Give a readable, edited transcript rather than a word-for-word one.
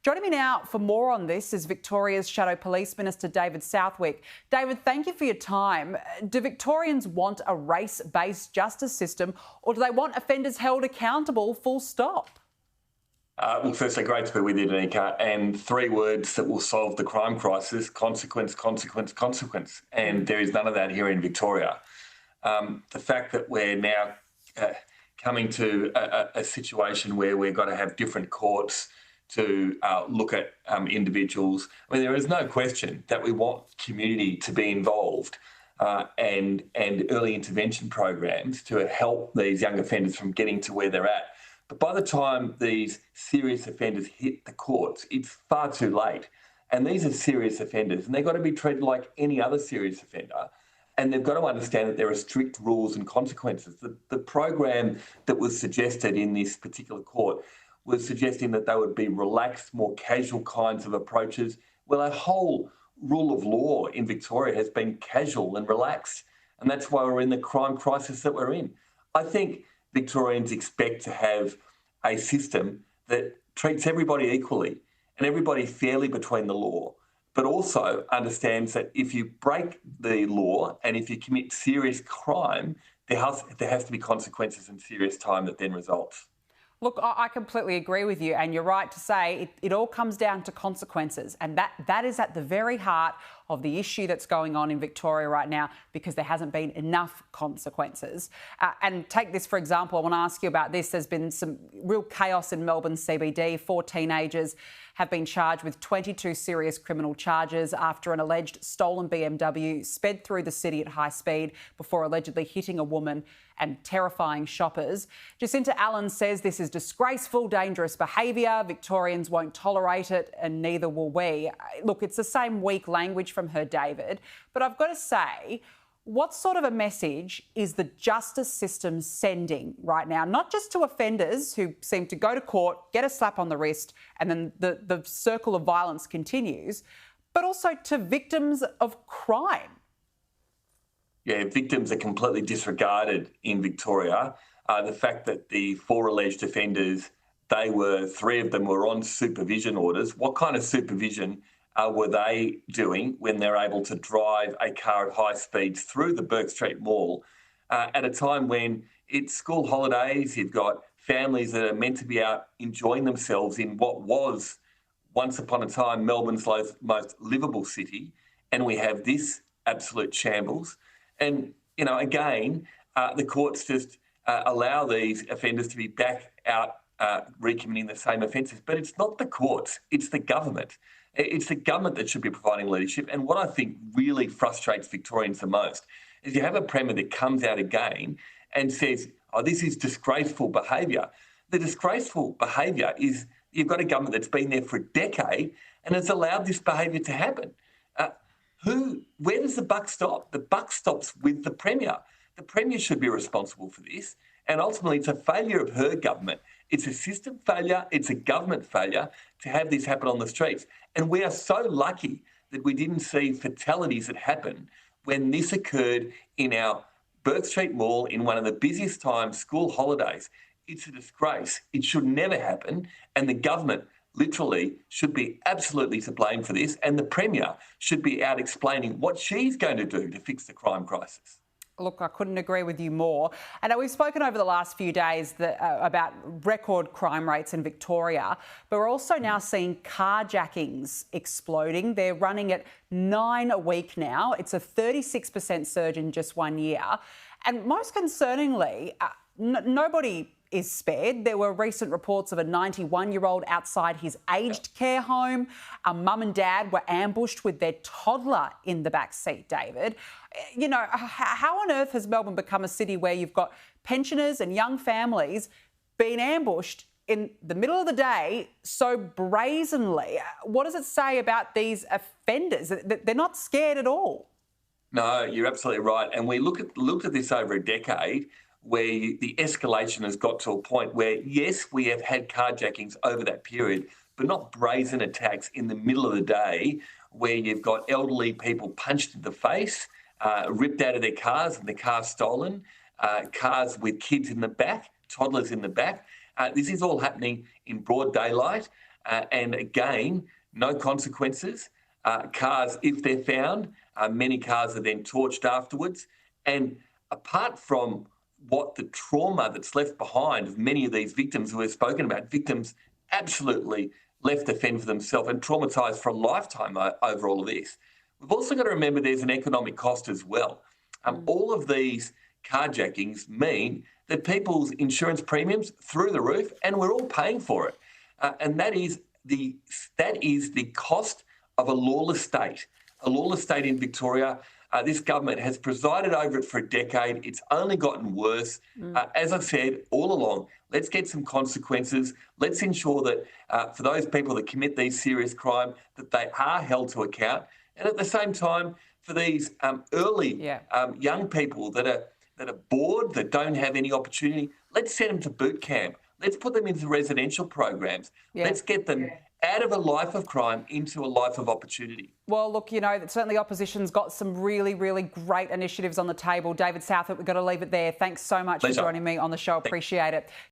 Joining me now for more on this is Victoria's Shadow Police Minister David Southwick. David, thank you for your time. Do Victorians want a race-based justice system, or do they want offenders held accountable, full stop? Well, firstly, great to be with you, Danica. And three words that will solve the crime crisis: consequence, consequence, consequence. And there is none of that here in Victoria. The fact that we're now coming to a situation where we've got to have different courts to look at individuals. I mean, there is no question that we want community to be involved and early intervention programs to help these young offenders from getting to where they're at. But by the time these serious offenders hit the courts, it's far too late. And these are serious offenders, and they've got to be treated like any other serious offender. And they've got to understand that there are strict rules and consequences. The program that was suggested in this particular court was suggesting that they would be relaxed, more casual kinds of approaches. Well, our whole rule of law in Victoria has been casual and relaxed, and that's why we're in the crime crisis that we're in. I think Victorians expect to have a system that treats everybody equally and everybody fairly between the law, but also understands that if you break the law and if you commit serious crime, there has to be consequences and serious time that then results. Look, I completely agree with you, and you're right to say it all comes down to consequences, and that is at the very heart of the issue that's going on in Victoria right now, because there hasn't been enough consequences. And take this, for example, I want to ask you about this. There's been some real chaos in Melbourne CBD. 4 teenagers have been charged with 22 serious criminal charges after an alleged stolen BMW sped through the city at high speed before allegedly hitting a woman and terrifying shoppers. Jacinta Allen says this is disgraceful, dangerous behaviour. Victorians won't tolerate it, and neither will we. Look, it's the same weak language from her, David, but I've got to say, what sort of a message is the justice system sending right now? Not just to offenders who seem to go to court, get a slap on the wrist, and then the circle of violence continues, but also to victims of crime. Yeah, victims are completely disregarded in Victoria. The fact that the 4 alleged offenders, 3 of them were on supervision orders. What kind of supervision were they doing when they're able to drive a car at high speeds through the Bourke Street Mall at a time when it's school holidays? You've got families that are meant to be out enjoying themselves in what was once upon a time Melbourne's most livable city, and we have this absolute shambles. And, you know, again, the courts just allow these offenders to be back out recommitting the same offences. But it's not the courts, it's the government. It's the government that should be providing leadership. And what I think really frustrates Victorians the most is you have a Premier that comes out again and says, oh, this is disgraceful behaviour. The disgraceful behaviour is you've got a government that's been there for a decade and has allowed this behaviour to happen. Where does the buck stop? The buck stops with the Premier. The Premier should be responsible for this. And ultimately, it's a failure of her government. It's a system failure. It's a government failure to have this happen on the streets. And we are so lucky that we didn't see fatalities that happen when this occurred in our Bourke Street Mall in one of the busiest times, school holidays. It's a disgrace. It should never happen. And the government literally should be absolutely to blame for this, and the Premier should be out explaining what she's going to do to fix the crime crisis. Look, I couldn't agree with you more. I know we've spoken over the last few days about record crime rates in Victoria, but we're also now seeing carjackings exploding. They're running at 9 a week now. It's a 36% surge in just 1 year. And most concerningly, nobody is spared. There were recent reports of a 91-year-old outside his aged care home. A mum and dad were ambushed with their toddler in the back seat, David. You know, how on earth has Melbourne become a city where you've got pensioners and young families being ambushed in the middle of the day so brazenly? What does it say about these offenders? They're not scared at all. No, you're absolutely right. And we looked at this over a decade, where the escalation has got to a point where, yes, we have had carjackings over that period, but not brazen attacks in the middle of the day where you've got elderly people punched in the face, ripped out of their cars and the cars stolen, cars with kids in the back, toddlers in the back. This is all happening in broad daylight. And again, no consequences. Cars, if they're found, many cars are then torched afterwards. And apart from what the trauma that's left behind of many of these victims who we've spoken about, victims absolutely left to fend for themselves and traumatised for a lifetime over all of this. We've also got to remember there's an economic cost as well. All of these carjackings mean that people's insurance premiums through the roof, and we're all paying for it. And that is the cost of a lawless state. A lawless state in Victoria. This government has presided over it for a decade. It's only gotten worse. As I've said all along, let's get some consequences. Let's ensure that for those people that commit these serious crimes, that they are held to account. And at the same time, for these young people that are bored, that don't have any opportunity, let's send them to boot camp. Let's put them into residential programs. Let's get them out of a life of crime into a life of opportunity. Well, look, you know, certainly opposition's got some really, really great initiatives on the table. David Southwick, we've got to leave it there. Thanks so much for joining me on the show. Appreciate it.